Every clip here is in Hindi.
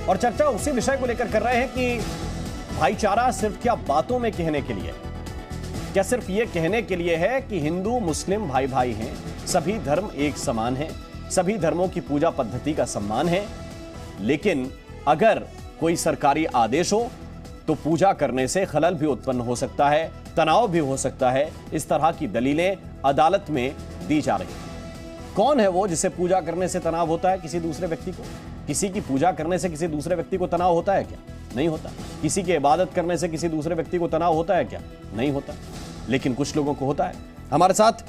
और चर्चा उसी विषय को लेकर कर रहे हैं कि भाईचारा सिर्फ क्या बातों में कहने के लिए, क्या सिर्फ ये कहने के लिए है कि हिंदू मुस्लिम भाई भाई हैं, सभी धर्म एक समान हैं, सभी धर्मों की पूजा पद्धति का सम्मान है, लेकिन अगर कोई सरकारी आदेश हो तो पूजा करने से खलल भी उत्पन्न हो सकता है, तनाव भी हो सकता है। इस तरह की दलीलें अदालत में दी जा रही हैं। कौन है वो जिसे पूजा करने से तनाव होता है किसी दूसरे व्यक्ति को? किसी की पूजा करने से किसी दूसरे व्यक्ति को तनाव होता है क्या? नहीं होता। किसी की इबादत करने से किसी दूसरे व्यक्ति को तनाव होता है क्या? नहीं होता। लेकिन कुछ लोगों को होता है। हमारे साथ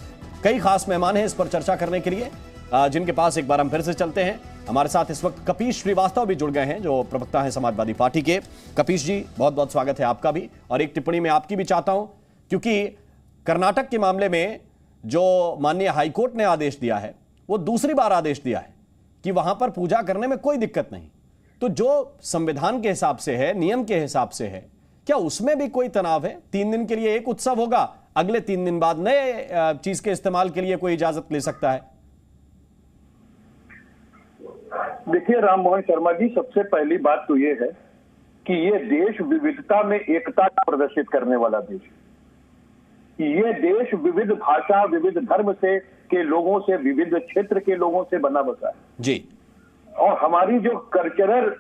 कई खास मेहमान हैं इस पर चर्चा करने के लिए, जिनके पास एक बार हम फिर से चलते हैं। हमारे साथ इस वक्त कपीश श्रीवास्तव भी जुड़ गए हैं, जो प्रवक्ता हैं समाजवादी पार्टी के। कपीश जी, बहुत बहुत स्वागत है आपका भी, और एक टिप्पणी मैं आपकी भी चाहता हूं, क्योंकि कर्नाटक के मामले में जो माननीय हाईकोर्ट ने आदेश दिया है, वो दूसरी बार आदेश दिया है कि वहां पर पूजा करने में कोई दिक्कत नहीं। तो जो संविधान के हिसाब से है, नियम के हिसाब से है, क्या उसमें भी कोई तनाव है? 3 दिन के लिए एक उत्सव होगा, अगले 3 दिन बाद नए चीज के इस्तेमाल के लिए कोई इजाजत ले सकता है। देखिए राम मोहन शर्मा जी, सबसे पहली बात तो ये है कि ये देश विविधता में एकता प्रदर्शित करने वाला देश है। ये देश विविध भाषा, विविध धर्म से के लोगों से, विविध क्षेत्र के लोगों से बना बसा है जी। और हमारी जो कल्चरल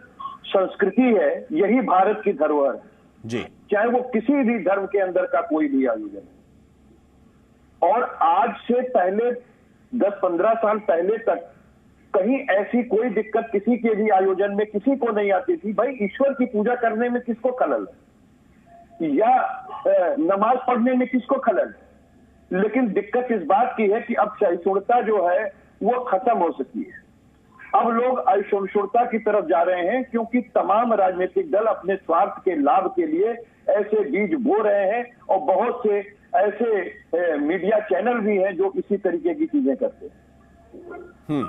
संस्कृति है, यही भारत की धरोहर है जी। चाहे वो किसी भी धर्म के अंदर का कोई भी आयोजन। और आज से पहले 10-15 साल पहले तक कहीं ऐसी कोई दिक्कत किसी के भी आयोजन में किसी को नहीं आती थी। भाई, ईश्वर की पूजा करने में किसको खलल है, या नमाज पढ़ने में किसको खलल है। लेकिन दिक्कत इस बात की है कि अब सहिष्णुता जो है वो खत्म हो सकी है। अब लोग असहिष्णुता की तरफ जा रहे हैं, क्योंकि तमाम राजनीतिक दल अपने स्वार्थ के लाभ के लिए ऐसे बीज बो रहे हैं, और बहुत से ऐसे मीडिया चैनल भी हैं जो इसी तरीके की चीजें करते हैं।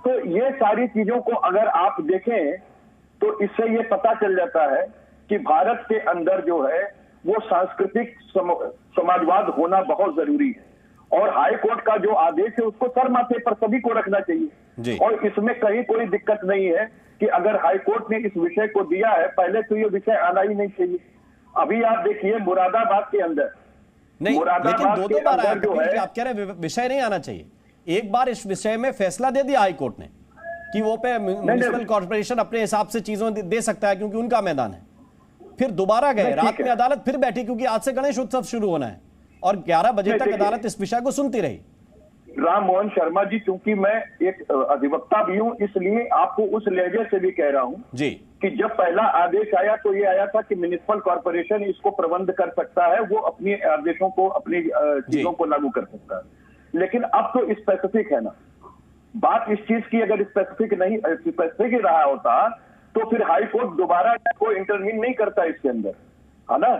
तो ये सारी चीजों को अगर आप देखें तो इससे ये पता चल जाता है कि भारत के अंदर जो है वो सांस्कृतिक समाजवाद होना बहुत जरूरी है। और हाई कोर्ट का जो आदेश है उसको सर माथे पर सभी को रखना चाहिए, और इसमें कहीं कोई दिक्कत नहीं है कि अगर हाई कोर्ट ने इस विषय को दिया है, पहले तो ये विषय आना ही नहीं चाहिए। अभी आप देखिए मुरादाबाद के अंदर, नहीं, लेकिन दो बार आया जो है, आप कह रहे हैं विषय नहीं आना चाहिए। एक बार इस विषय में फैसला दे दिया हाई कोर्ट ने कि वो पे म्युनिसिपल कॉर्पोरेशन अपने हिसाब से चीजों दे सकता है, क्योंकि उनका मैदान है। फिर दोबारा गए, रात में अदालत फिर बैठी, क्योंकि आज से गणेश उत्सव शुरू होना है, और 11 बजे तक अदालत इस विषय को सुनती रही। राम मोहन शर्मा जी, चूंकि मैं एक अधिवक्ता भी हूं, इसलिए आपको उस लहजे से भी कह रहा हूं जी कि जब पहला आदेश आया तो ये आया था कि म्युनिसिपल कॉर्पोरेशन इसको प्रबंध कर सकता है, वो अपने आदेशों को, अपनी चीजों को लागू कर सकता है। लेकिन अब तो स्पेसिफिक है ना बात इस चीज की। अगर स्पेसिफिक रहा होता तो फिर हाई कोर्ट दोबारा कोई इंटरवीन नहीं करता इसके अंदर, है ना।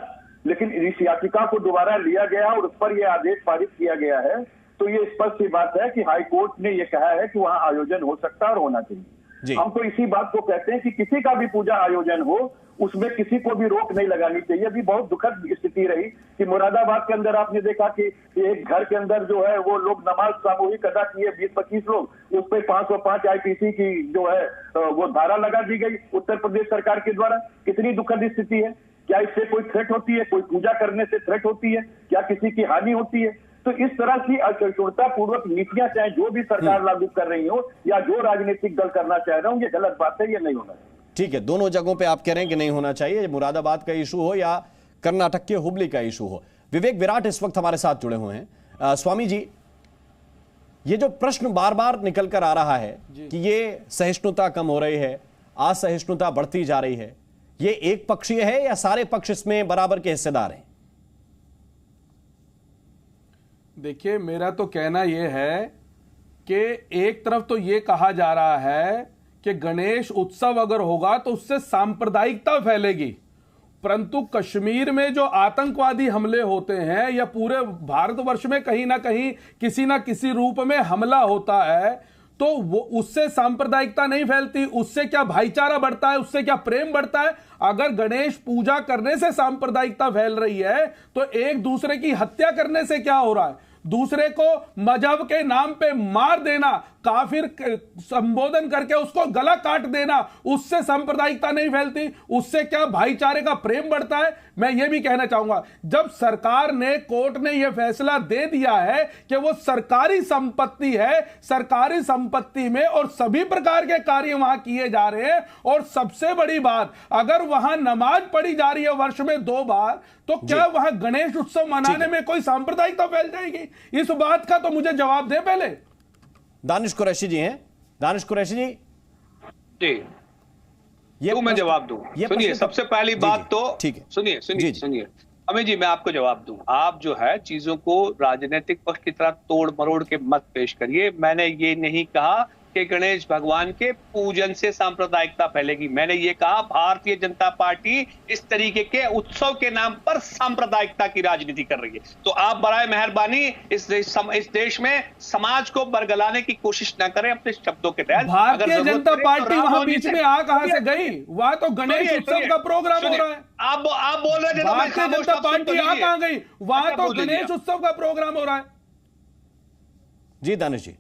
लेकिन इस याचिका को दोबारा लिया गया और उस पर यह आदेश पारित किया गया है, तो ये स्पष्ट सी बात है कि हाई कोर्ट ने यह कहा है कि वहां आयोजन हो सकता है और होना चाहिए। हम तो इसी बात को कहते हैं कि किसी का भी पूजा आयोजन हो, उसमें किसी को भी रोक नहीं लगानी चाहिए। अभी बहुत दुखद स्थिति रही कि मुरादाबाद के अंदर आपने देखा कि एक घर के अंदर जो है वो लोग नमाज सामूहिक अदा किए, 20-25 लोग, उस पर 505 आईपीसी की जो है वो धारा लगा दी गई उत्तर प्रदेश सरकार के द्वारा। कितनी दुखद स्थिति है। क्या इससे कोई थ्रेट होती है? कोई पूजा करने से थ्रेट होती है? क्या किसी की हानि होती है? तो इस तरह की असहिष्णुता पूर्वक नीतियां चाहे जो भी सरकार लागू कर रही हो या जो राजनीतिक दल करना चाह रहे हो, ये गलत बात है, ये नहीं होना चाहिए। ठीक है, दोनों जगहों पे आप कह रहे हैं कि नहीं होना चाहिए, मुरादाबाद का इशू हो या कर्नाटक के हुबली का इशू हो। विवेक विराट इस वक्त हमारे साथ जुड़े हुए हैं। स्वामी जी, ये जो प्रश्न बार बार निकल कर आ रहा है कि ये सहिष्णुता कम हो रही है, असहिष्णुता बढ़ती जा रही है, ये एक पक्षीय है या सारे पक्ष इसमें बराबर के हिस्सेदार हैं? देखिए, मेरा तो कहना यह है कि एक तरफ तो यह कहा जा रहा है कि गणेश उत्सव अगर होगा तो उससे सांप्रदायिकता फैलेगी, परंतु कश्मीर में जो आतंकवादी हमले होते हैं या पूरे भारतवर्ष में कहीं ना किसी रूप में हमला होता है, तो वो उससे सांप्रदायिकता नहीं फैलती, उससे क्या भाईचारा बढ़ता है, उससे क्या प्रेम बढ़ता है। अगर गणेश पूजा करने से सांप्रदायिकता फैल रही है तो एक दूसरे की हत्या करने से क्या हो रहा है? दूसरे को मजहब के नाम पे मार देना, काफिर संबोधन करके उसको गला काट देना, उससे सांप्रदायिकता नहीं फैलती, उससे क्या भाईचारे का प्रेम बढ़ता है? मैं ये भी कहना चाहूंगा, जब सरकार ने, कोर्ट ने यह फैसला दे दिया है कि वो सरकारी संपत्ति है, सरकारी संपत्ति में और सभी प्रकार के कार्य वहां किए जा रहे हैं, और सबसे बड़ी बात, अगर वहां नमाज पढ़ी जा रही है वर्ष में 2 बार, तो क्या वहां गणेश उत्सव मनाने में कोई सांप्रदायिकता फैल जाएगी? इस बात का तो मुझे जवाब दे पहले। दानिश कुरैशी जी हैं। दानिश कुरैशी जी, ये मैं जवाब दूं। सुनिए, सबसे पहली बात तो ठीक है, सुनिए अमित जी, मैं आपको जवाब दूं। आप जो है चीजों को राजनीतिक पक्ष की तरह तोड़ मरोड़ के मत पेश करिए। मैंने ये नहीं कहा कि गणेश भगवान के पूजन से सांप्रदायिकता फैलेगी। मैंने ये कहा भारतीय जनता पार्टी इस तरीके के उत्सव के नाम पर सांप्रदायिकता की राजनीति कर रही है। तो आप बराए मेहरबानी इस देश में समाज को बरगलाने की कोशिश ना करें अपने शब्दों के तहत। भारतीय जनता पार्टी वहां बीच में आ कहां से गई? वहां तो गणेश उत्सव का प्रोग्राम हो रहा है। आप बोल रहे थे, भारतीय जनता पार्टी आ कहां गई? वहां तो गणेश उत्सव का प्रोग्राम हो रहा है। जी दानिश जी,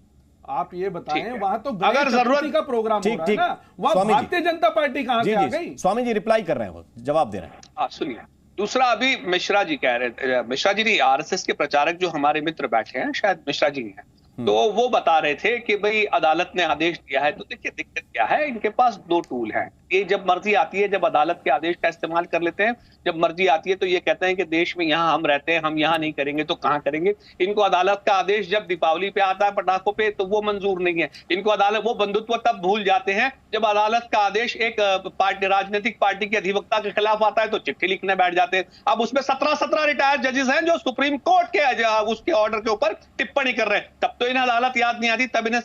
आप ये बताएं, वहां तो अगर जरूरत का प्रोग्राम हो रहा है ना, वहां भारतीय जनता पार्टी कहां से आ गई? स्वामी जी रिप्लाई कर रहे हैं, वो जवाब दे रहे हैं। सुनिए, दूसरा अभी मिश्रा जी कह रहे थे, मिश्रा जी नहीं, आरएसएस के प्रचारक जो हमारे मित्र बैठे हैं, शायद मिश्रा जी हैं, तो वो बता रहे थे कि भाई अदालत ने आदेश दिया है। तो देखिए दिक्कत क्या है, इनके पास 2 टूल हैं। ये जब मर्जी आती है, जब अदालत के आदेश का इस्तेमाल कर लेते हैं, जब मर्जी आती है तो ये कहते हैं कि देश में यहाँ हम रहते हैं, हम यहाँ नहीं करेंगे तो कहाँ करेंगे। इनको अदालत का आदेश जब दीपावली पे आता है, पटाखों पे, तो वो मंजूर नहीं है इनको। अदालत, वो बंधुत्व तब भूल जाते हैं जब अदालत का आदेश एक राजनीतिक पार्टी के अधिवक्ता के खिलाफ आता है तो चिट्ठी लिखने बैठ जाते हैं। अब उसमें 17 रिटायर्ड जजेस हैं जो सुप्रीम कोर्ट के उसके ऑर्डर के ऊपर टिप्पणी कर रहे हैं। तब तो इन्हें अदालत याद नहीं आती, तब इन्हें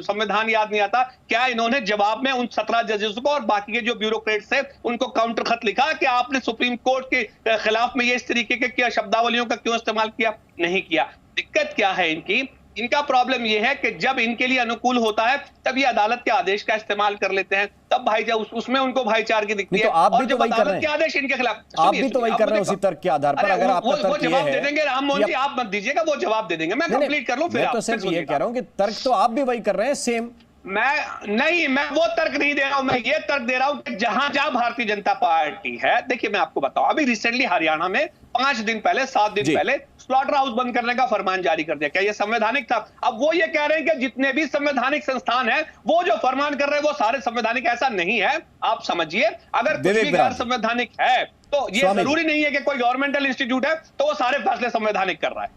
संविधान याद नहीं आता। क्या इन्होंने जवाब में उन 17 जजेस को और बाकी के जो ब्यूरोक्रेट्स हैं उनको काउंटर खत लिखा कि आपने सुप्रीम कोर्ट के खिलाफ में ये इस तरीके के क्या शब्दावलियों का क्यों इस्तेमाल किया? नहीं किया। दिक्कत क्या है इनका प्रॉब्लम यह है कि जब इनके लिए अनुकूल होता है तब ये अदालत के आदेश का इस्तेमाल कर लेते हैं, तब उसमें उनको भाईचारगी दिखती है। तो आप भी तो वही कर रहे हैं, आदेश इनके खिलाफ आप भी तो वही कर रहे हैं उसी तर्क के आधार पर। अगर आपका वो जवाब दे देंगे, राम मोहन जी आप मत दीजिएगा, वो जवाब दे देंगे। मैं कंप्लीट कर लूं फिर। मैं तो सिर्फ ये कह रहा हूं कि तर्क तो आप भी वही कर रहे हैं, सेम। मैं वो तर्क नहीं दे रहा हूं, मैं ये तर्क दे रहा हूं कि जहां जहां भारतीय जनता पार्टी है। देखिए मैं आपको बताऊं, अभी रिसेंटली हरियाणा में 5 दिन पहले, 7 दिन पहले स्लॉटर हाउस बंद करने का फरमान जारी कर दिया। क्या ये संवैधानिक था? अब वो ये कह रहे हैं कि जितने भी संवैधानिक संस्थान हैं वो जो फरमान कर रहे हैं वो सारे संवैधानिक। ऐसा नहीं है, आप समझिए। अगर कुछ भी गैर संवैधानिक है तो ये जरूरी नहीं है कि कोई गवर्नमेंटल इंस्टीट्यूट है तो वो सारे फैसले संवैधानिक कर रहा है।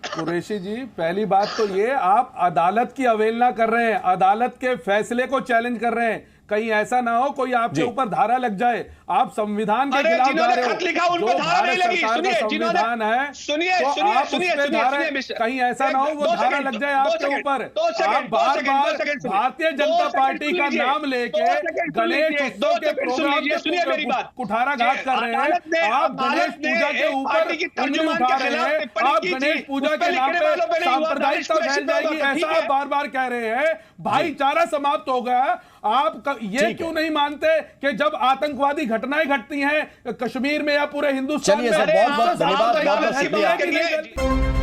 कुरैशी जी, पहली बात तो ये, आप अदालत की अवहेलना कर रहे हैं, अदालत के फैसले को चैलेंज कर रहे हैं। कहीं ऐसा ना हो कोई आपके ऊपर धारा लग जाए, आप संविधान के खिलाफ जा रहे हो। जो भारत सरकार का संविधान है, तो आप उस पे धारा, कहीं ऐसा ना हो वो धारा लग जाए आपके ऊपर। आप बार बार भारतीय जनता पार्टी का नाम लेके गणेश उत्सव के प्रोग्राम पे कुठाराघात कर रहे हैं। आप गणेश पूजा के ऊपर उंगली उठा रहे हैं, आप गणेश पूजा के नाम पे सांप्रदायिकता फैल जाएगी ऐसा आप बार बार कह रहे हैं। भाईचारा समाप्त हो गया। आप ये क्यों नहीं मानते कि जब आतंकवादी घटनाएं घटती हैं कश्मीर में या पूरे हिंदुस्तान में, बहुत बहुत धन्यवाद।